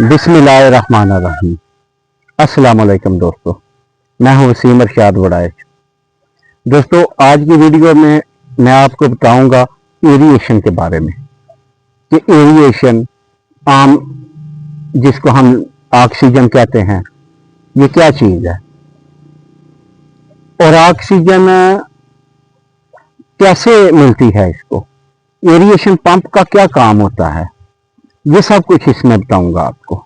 बिस्मिल्लाहिर्रहमानिर्रहीम। अस्सलाम वालेकुम दोस्तों, मैं हूं वसीम अरशाद वड़ाइच। दोस्तों, आज की वीडियो में मैं आपको बताऊंगा एरिएशन के बारे में कि एरिएशन आम जिसको हम ऑक्सीजन कहते हैं, ये क्या चीज़ है और ऑक्सीजन कैसे मिलती है इसको, एरिएशन पंप का क्या काम होता है, ये सब कुछ इसमें बताऊंगा आपको।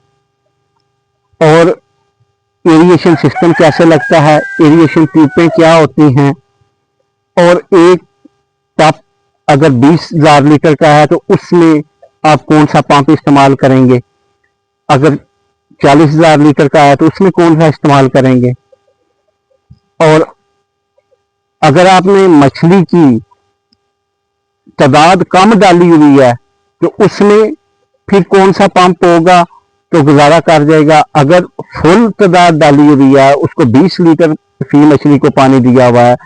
और एरिएशन सिस्टम कैसे लगता है, एरिएशन ट्यूबें क्या होती हैं, और एक टप अगर 20,000 लीटर का है तो उसमें आप कौन सा पंप इस्तेमाल करेंगे, अगर 40,000 लीटर का है तो उसमें कौन सा इस्तेमाल करेंगे, और अगर आपने मछली की तादाद कम डाली हुई है तो उसमें फिर कौन सा पंप होगा तो गुजारा कर जाएगा। अगर फुल तादाद डाली हुई है, उसको 20 लीटर फी मछली को पानी दिया हुआ है,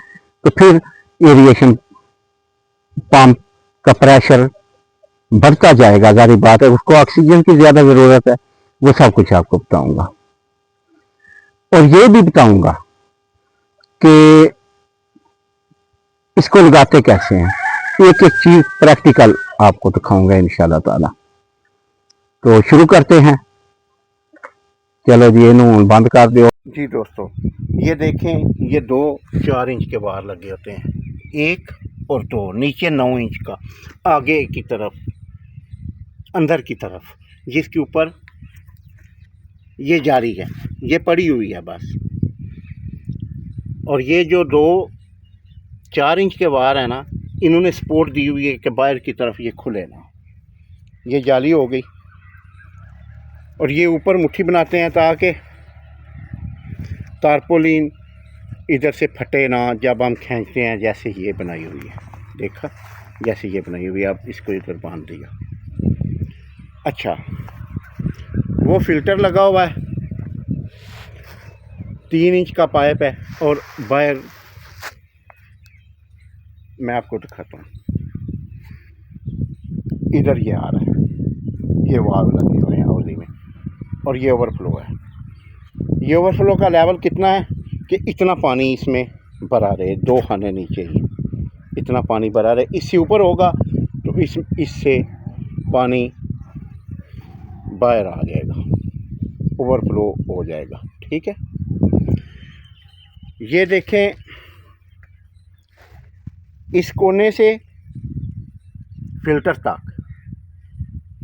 तो फिर एरिएशन पंप का प्रेशर बढ़ता जाएगा। जारी बात है, उसको ऑक्सीजन की ज्यादा जरूरत है। वो सब कुछ आपको बताऊंगा और ये भी बताऊंगा कि इसको लगाते कैसे हैं। एक एक चीज प्रैक्टिकल आपको दिखाऊंगा इंशाल्लाह ताला। तो शुरू करते हैं। चलो जी, इन्हों बंद कर दो जी दोस्तों, ये देखें, ये 2-4 इंच के वार लगे होते हैं, एक और दो, नीचे 9 इंच का, आगे की तरफ, अंदर की तरफ, जिसके ऊपर ये जारी है, ये पड़ी हुई है बस। और ये जो 2-4 इंच के वार है ना, इन्होंने सपोर्ट दी हुई है कि बाहर की तरफ ये खुले ना। ये जाली हो गई और ये ऊपर मुट्ठी बनाते हैं ताकि तारपोलिन इधर से फटे ना जब हम खींचते हैं। जैसे ये बनाई हुई है, देखा, जैसे ये बनाई हुई है, अब इसको इधर बांध दिया। अच्छा, वो फिल्टर लगा हुआ है, 3 इंच का पाइप है, और बाहर मैं आपको दिखाता हूँ, इधर ये आ रहा है, ये वाल्व लगे हुए हैं हौली में, और ये ओवरफ्लो है। ये ओवरफ्लो का लेवल कितना है कि इतना पानी इसमें भरा रहे, 2 खाने नीचे ही इतना पानी भरा रहे। इससे ऊपर होगा तो इससे पानी बाहर आ जाएगा, ओवरफ्लो हो जाएगा। ठीक है, ये देखें, इस कोने से फिल्टर तक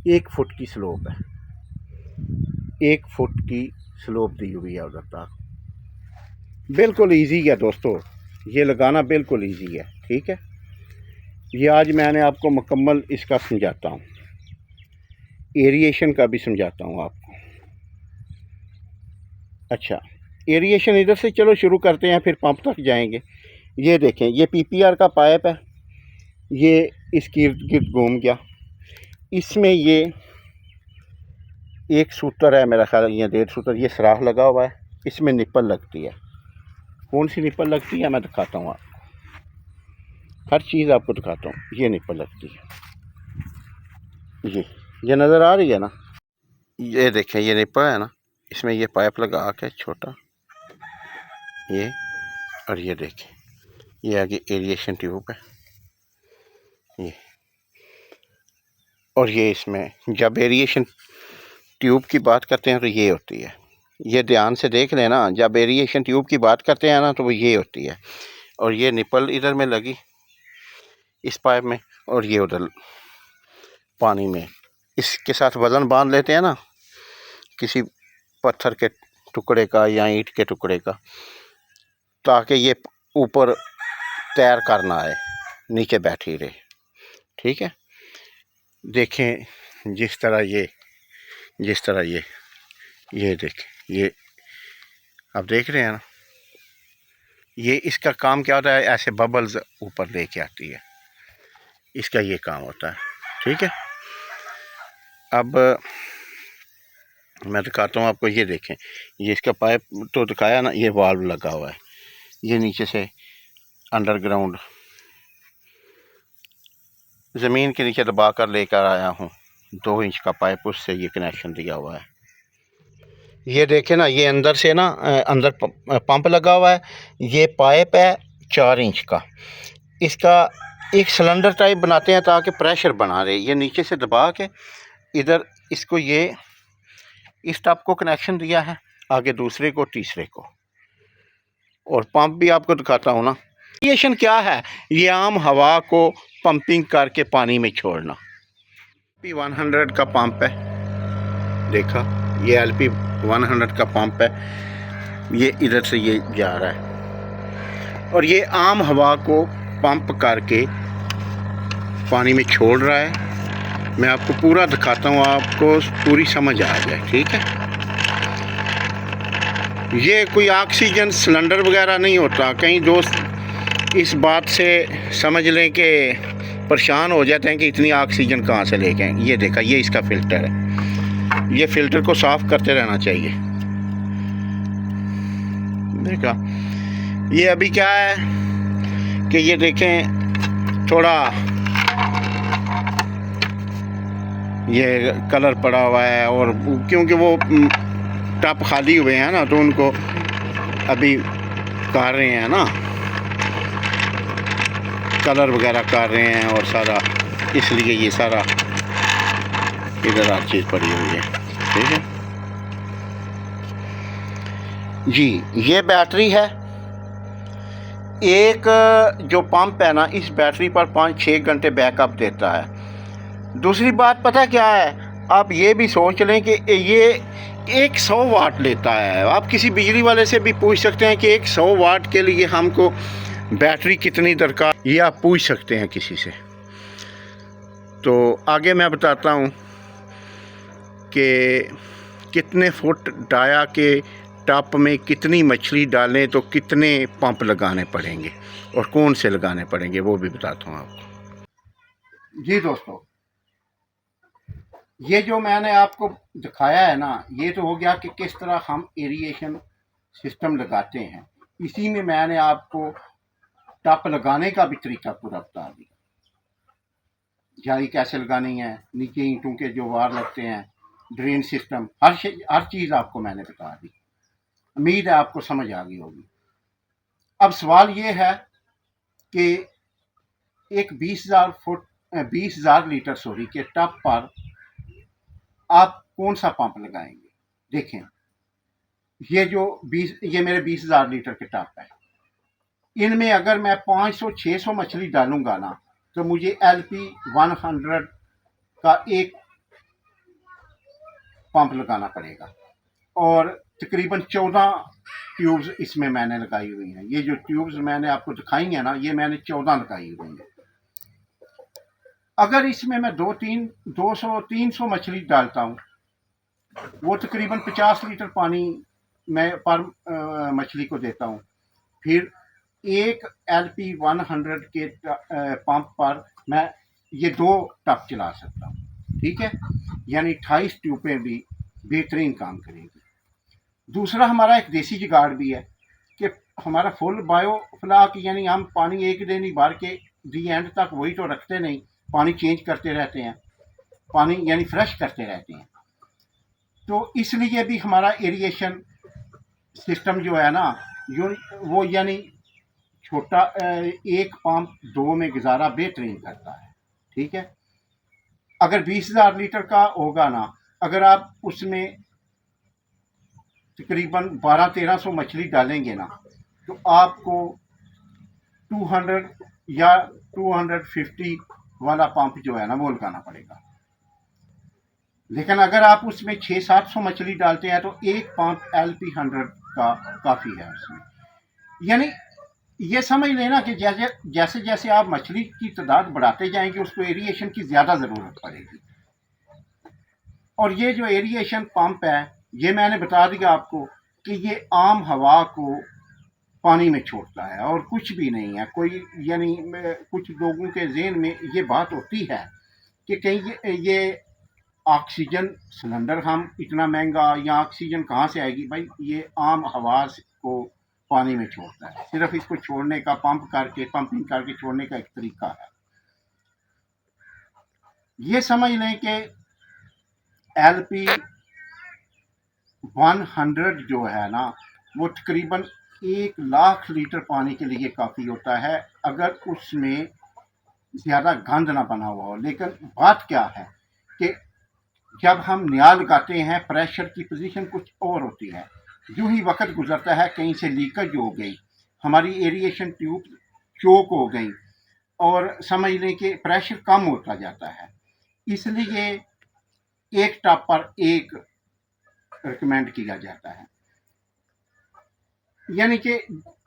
1 फुट की स्लोप है, 1 फुट की स्लोप दी हुई है उधर तक। बिल्कुल इजी है दोस्तों, ये लगाना बिल्कुल इजी है। ठीक है, ये आज मैंने आपको मुकम्मल इसका समझाता हूँ, एरिएशन का भी समझाता हूँ आपको। अच्छा, एरिएशन इधर से चलो शुरू करते हैं, फिर पंप तक जाएंगे। ये देखें, ये पीपीआर का पाइप है, ये इसकी इर्द गिर्द घूम गया। इसमें ये एक सूत्र है, मेरा ख्याल ये 1.5 सूत्र, ये सराख लगा हुआ है, इसमें निप्पल लगती है। कौन सी निप्पल लगती है मैं दिखाता हूँ आपको, हर चीज़ आपको दिखाता हूँ। ये निप्पल लगती है, ये नज़र आ रही है ना, ये देखें, ये निप्पल है ना, इसमें ये पाइप लगा के छोटा, ये, और ये देखें, ये आगे एरिएशन ट्यूब है ये। और ये इसमें जब एरिएशन ट्यूब की बात करते हैं तो ये होती है, ये ध्यान से देख लेना, जब एरिएशन ट्यूब की बात करते हैं ना तो वो ये होती है। और ये निपल इधर में लगी इस पाइप में, और ये उधर पानी में। इसके साथ वज़न बांध लेते हैं ना, किसी पत्थर के टुकड़े का या ईंट के टुकड़े का, ताकि ये ऊपर तैर कर ना आए, नीचे बैठी रहे। ठीक है, देखें, जिस तरह ये देखें, ये आप देख रहे हैं ना, ये इसका काम क्या होता है, ऐसे बबल्स ऊपर लेके आती है, इसका ये काम होता है। ठीक है, अब मैं दिखाता हूँ आपको। ये देखें, ये इसका पाइप तो दिखाया ना, ये वाल्व लगा हुआ है, ये नीचे से अंडरग्राउंड ज़मीन के नीचे दबा कर लेकर आया हूँ, 2 इंच का पाइप, उससे ये कनेक्शन दिया हुआ है। ये देखें ना, ये अंदर से ना अंदर पंप लगा हुआ है। ये पाइप है 4 इंच का। इसका एक सिलेंडर टाइप बनाते हैं ताकि प्रेशर बना रहे। ये नीचे से दबा के इधर इसको ये इस टप को कनेक्शन दिया है, आगे दूसरे को, तीसरे को। और पंप भी आपको दिखाता हूँ ना। एरिएशन क्या है? ये आम हवा को पंपिंग करके पानी में छोड़ना। LP100 का पंप है, देखा, ये LP100 का पंप है। ये इधर से ये जा रहा है और ये आम हवा को पंप करके पानी में छोड़ रहा है। मैं आपको पूरा दिखाता हूँ, आपको पूरी समझ आ जाए, ठीक है। ये कोई ऑक्सीजन सिलेंडर वगैरह नहीं होता। कई दोस्त इस बात से समझ लें कि परेशान हो जाते हैं कि इतनी ऑक्सीजन कहाँ से लेके आएं। ये देखा, ये इसका फ़िल्टर है। ये फ़िल्टर को साफ़ करते रहना चाहिए। देखा, ये अभी क्या है कि ये देखें थोड़ा ये कलर पड़ा हुआ है, और क्योंकि वो टप खाली हुए हैं ना, तो उनको अभी कर रहे हैं ना, कलर वगैरह कर रहे हैं और सारा, इसलिए ये सारा इधर हर चीज़ पड़ी हुई है, ठीक है जी। ये बैटरी है। एक जो पंप है ना, इस बैटरी पर 5-6 घंटे बैकअप देता है। दूसरी बात पता क्या है, आप ये भी सोच लें कि ये 100 वाट लेता है। आप किसी बिजली वाले से भी पूछ सकते हैं कि 100 वाट के लिए हमको बैटरी कितनी दरकार, ये आप पूछ सकते हैं किसी से। तो आगे मैं बताता हूँ कि कितने फुट डाया के टप में कितनी मछली डालें तो कितने पंप लगाने पड़ेंगे और कौन से लगाने पड़ेंगे, वो भी बताता हूँ आपको। जी दोस्तों, ये जो मैंने आपको दिखाया है ना, ये तो हो गया कि किस तरह हम एरिएशन सिस्टम लगाते हैं। इसी में मैंने आपको टप लगाने का भी तरीका पूरा बता दिया। जाली कैसे लगानी है, नीचे ईंटों के जो वार लगते हैं, ड्रेन सिस्टम, हर चीज़ आपको मैंने बता दी। उम्मीद है आपको समझ आ गई होगी। अब सवाल ये है कि एक 20,000 लीटर के टप पर आप कौन सा पंप लगाएंगे। देखें, ये मेरे 20,000 लीटर के टप है। इनमें अगर मैं 500-600 मछली डालूंगा ना, तो मुझे LP100 का एक पंप लगाना पड़ेगा और तकरीबन 14 ट्यूब्स इसमें मैंने लगाई हुई हैं। ये जो ट्यूब्स मैंने आपको दिखाई हैं ना, ये मैंने 14 लगाई हुई हैं। अगर इसमें मैं 200-300 मछली डालता हूँ, वो तकरीबन 50 लीटर पानी मैं पर मछली को देता हूँ। फिर एक LP100 के पंप पर मैं ये 2 टप चला सकता हूँ, ठीक है। यानी 28 ट्यूबें भी बेहतरीन काम करेंगी। दूसरा हमारा एक देसी जुगाड़ भी है कि हमारा फुल बायो फ्लाक, यानी हम पानी एक दिन ही भर के दी एंड तक वही तो रखते नहीं, पानी चेंज करते रहते हैं, पानी यानी फ्रेश करते रहते हैं। तो इसलिए भी हमारा एरिएशन सिस्टम जो है ना, वो यानी छोटा एक पंप 2 में गुजारा बेहतरीन करता है, ठीक है। अगर 20,000 लीटर का होगा ना, अगर आप उसमें तकरीबन 1200-1300 मछली डालेंगे ना, तो आपको 200 या 250 वाला पंप जो है ना, वो लगाना पड़ेगा। लेकिन अगर आप उसमें 600-700 मछली डालते हैं तो एक पंप LP100 का काफ़ी है उसमें। यानी ये समझ लेना कि जैसे जैसे आप मछली की तादाद बढ़ाते जाएंगे, उसको एरिएशन की ज़्यादा ज़रूरत पड़ेगी। और ये जो एरिएशन पंप है, ये मैंने बता दिया आपको कि ये आम हवा को पानी में छोड़ता है और कुछ भी नहीं है। कोई यानी कुछ लोगों के ज़हन में ये बात होती है कि कहीं ये ऑक्सीजन सिलेंडर हम इतना महंगा, या ऑक्सीजन कहाँ से आएगी। भाई, ये आम हवा को पानी में छोड़ता है। सिर्फ इसको छोड़ने का, पंपिंग करके छोड़ने का एक तरीका है। ये समझ लें कि LP 100 जो है ना, वो तकरीबन 1 लाख लीटर पानी के लिए काफ़ी होता है, अगर उसमें ज़्यादा गंद ना बना हुआ हो। लेकिन बात क्या है कि जब हम न्याय लगाते हैं, प्रेशर की पोजीशन कुछ और होती है। यूं ही वक्त गुजरता है, कहीं से लीकेज हो गई, हमारी एरिएशन ट्यूब चोक हो गई, और समझ लें कि प्रेशर कम होता जाता है। इसलिए एक टप पर एक रिकमेंड किया जाता है। यानी कि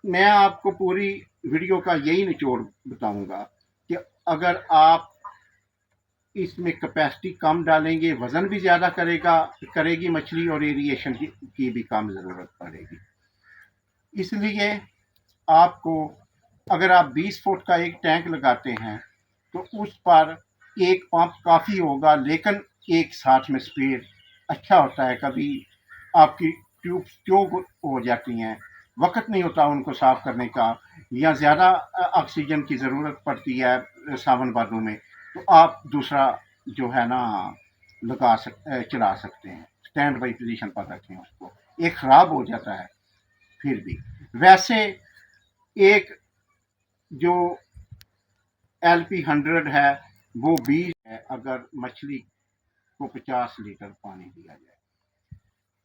मैं आपको पूरी वीडियो का यही निचोड़ बताऊंगा कि अगर आप इसमें कैपेसिटी कम डालेंगे, वजन भी ज़्यादा करेगी मछली, और एरिएशन की भी कम ज़रूरत पड़ेगी। इसलिए आपको, अगर आप 20 फुट का एक टैंक लगाते हैं तो उस पर एक पंप काफ़ी होगा, लेकिन एक साथ में स्पेयर अच्छा होता है। कभी आपकी ट्यूब चोक हो जाती हैं, वक्त नहीं होता उनको साफ करने का, या ज़्यादा ऑक्सीजन की ज़रूरत पड़ती है सावन भादों में, तो आप दूसरा जो है ना चला सकते हैं। स्टैंड बाई पोजीशन पर रखें उसको, एक ख़राब हो जाता है फिर भी। वैसे एक जो LP100 है वो 20 है, अगर मछली को 50 लीटर पानी दिया जाए।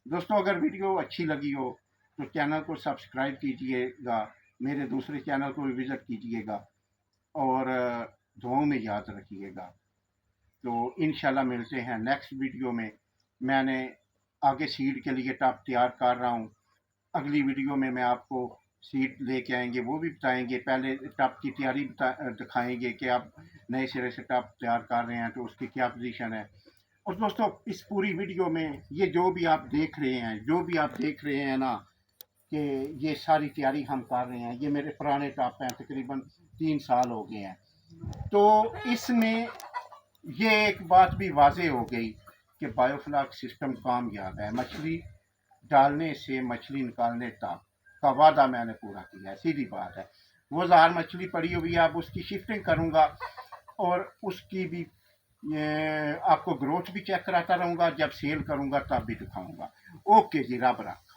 दोस्तों, अगर वीडियो अच्छी लगी हो तो चैनल को सब्सक्राइब कीजिएगा, मेरे दूसरे चैनल को भी विज़िट कीजिएगा, और दुआओं में याद रखिएगा। तो इंशाल्लाह मिलते हैं नेक्स्ट वीडियो में। मैंने आगे सीड के लिए टब तैयार कर रहा हूँ, अगली वीडियो में मैं आपको सीट लेके आएंगे, वो भी बताएंगे। पहले टब की तैयारी दिखाएंगे कि आप नए सिरे से टब तैयार कर रहे हैं तो उसकी क्या पोजीशन है। और दोस्तों, इस पूरी वीडियो में ये जो भी आप देख रहे हैं ना, कि ये सारी तैयारी हम कर रहे हैं, ये मेरे पुराने टब हैं, तकरीबन 3 साल हो गए हैं। तो इसमें ये एक बात भी वाजे हो गई कि बायोफ्लॉक सिस्टम कामयाब है। मछली डालने से मछली निकालने तक का वादा मैंने पूरा किया है, सीधी बात है। वो ज़ार मछली पड़ी हुई है, अब उसकी शिफ्टिंग करूँगा, और उसकी भी आपको ग्रोथ भी चेक कराता रहूँगा, जब सेल करूँगा तब भी दिखाऊँगा। ओके जी, रब रखा।